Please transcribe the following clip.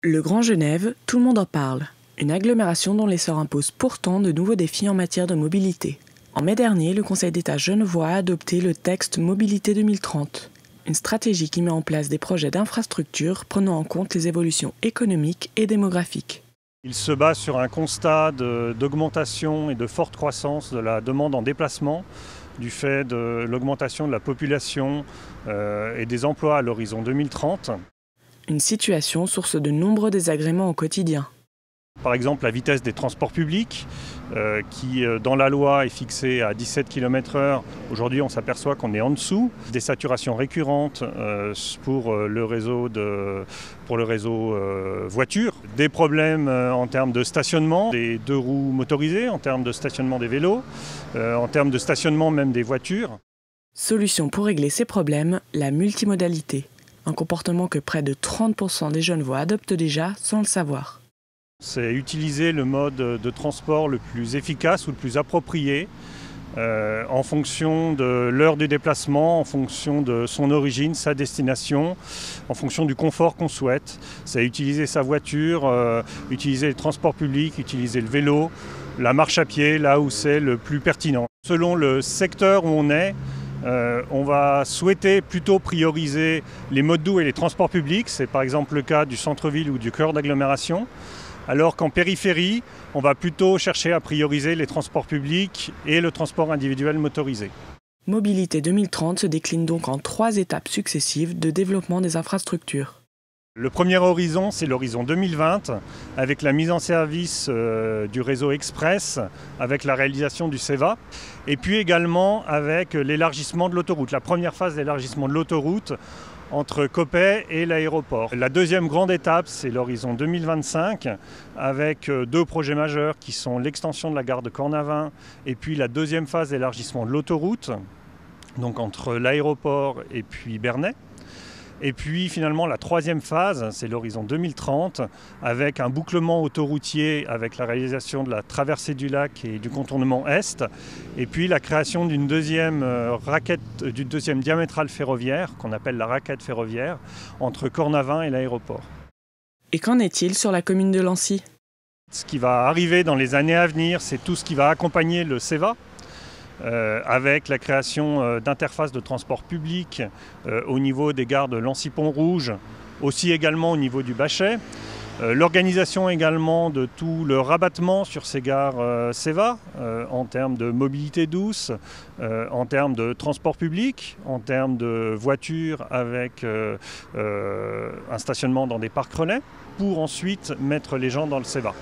Le Grand Genève, tout le monde en parle. Une agglomération dont l'essor impose pourtant de nouveaux défis en matière de mobilité. En mai dernier, le Conseil d'État genevois a adopté le texte Mobilité 2030, une stratégie qui met en place des projets d'infrastructure prenant en compte les évolutions économiques et démographiques. Il se base sur un constat d'augmentation et de forte croissance de la demande en déplacement, du fait de l'augmentation de la population et des emplois à l'horizon 2030. Une situation source de nombreux désagréments au quotidien. Par exemple, la vitesse des transports publics, qui dans la loi est fixée à 17 km/h. Aujourd'hui, on s'aperçoit qu'on est en dessous. Des saturations récurrentes pour le réseau voiture. Des problèmes en termes de stationnement des deux roues motorisées, en termes de stationnement des vélos, en termes de stationnement même des voitures. Solution pour régler ces problèmes, la multimodalité. Un comportement que près de 30% des Genevois adoptent déjà sans le savoir. C'est utiliser le mode de transport le plus efficace ou le plus approprié en fonction de l'heure du déplacement, en fonction de son origine, sa destination, en fonction du confort qu'on souhaite. C'est utiliser sa voiture, utiliser les transports publics, utiliser le vélo, la marche à pied, là où c'est le plus pertinent. Selon le secteur où on est, on va souhaiter plutôt prioriser les modes doux et les transports publics. C'est par exemple le cas du centre-ville ou du cœur d'agglomération. Alors qu'en périphérie, on va plutôt chercher à prioriser les transports publics et le transport individuel motorisé. Mobilité 2030 se décline donc en 3 étapes successives de développement des infrastructures. Le premier horizon, c'est l'horizon 2020, avec la mise en service du réseau express, avec la réalisation du CEVA, et puis également avec l'élargissement de l'autoroute, la première phase d'élargissement de l'autoroute entre Coppet et l'aéroport. La deuxième grande étape, c'est l'horizon 2025, avec 2 projets majeurs qui sont l'extension de la gare de Cornavin et puis la deuxième phase d'élargissement de l'autoroute, donc entre l'aéroport et puis Bernay. Et puis finalement la troisième phase, c'est l'horizon 2030, avec un bouclement autoroutier avec la réalisation de la traversée du lac et du contournement Est, et puis la création d'une deuxième diamétrale ferroviaire, qu'on appelle la raquette ferroviaire, entre Cornavin et l'aéroport. Et qu'en est-il sur la commune de Lancy ? Ce qui va arriver dans les années à venir, c'est tout ce qui va accompagner le CEVA, avec la création d'interfaces de transport public au niveau des gares de Lancy-Pont-Rouge, aussi également au niveau du Bachet. L'organisation également de tout le rabattement sur ces gares CEVA en termes de mobilité douce, en termes de transport public, en termes de voitures avec un stationnement dans des parcs relais, pour ensuite mettre les gens dans le CEVA.